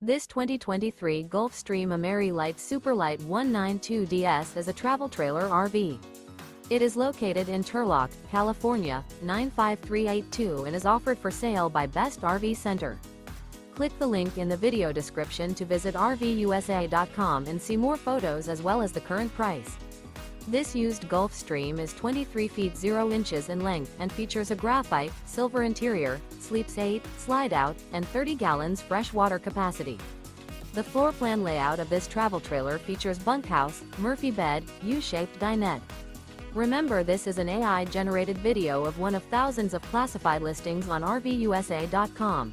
This 2023 Gulfstream Ameri-Lite Superlight 192DS is a travel trailer RV. It is located in Turlock, California, 95382 and is offered for sale by Best RV Center. Click the link in the video description to visit RVUSA.com and see more photos as well as the current price. This used Gulfstream is 23 feet 0 inches in length and features a graphite, silver interior, sleeps 8, Slideout, and 30 gallons fresh water capacity. The floor plan layout of this travel trailer features bunkhouse, Murphy bed, U-shaped dinette. Remember, this is an AI-generated video of one of thousands of classified listings on RVUSA.com.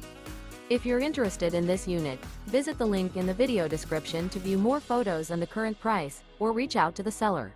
If you're interested in this unit, visit the link in the video description to view more photos and the current price, or reach out to the seller.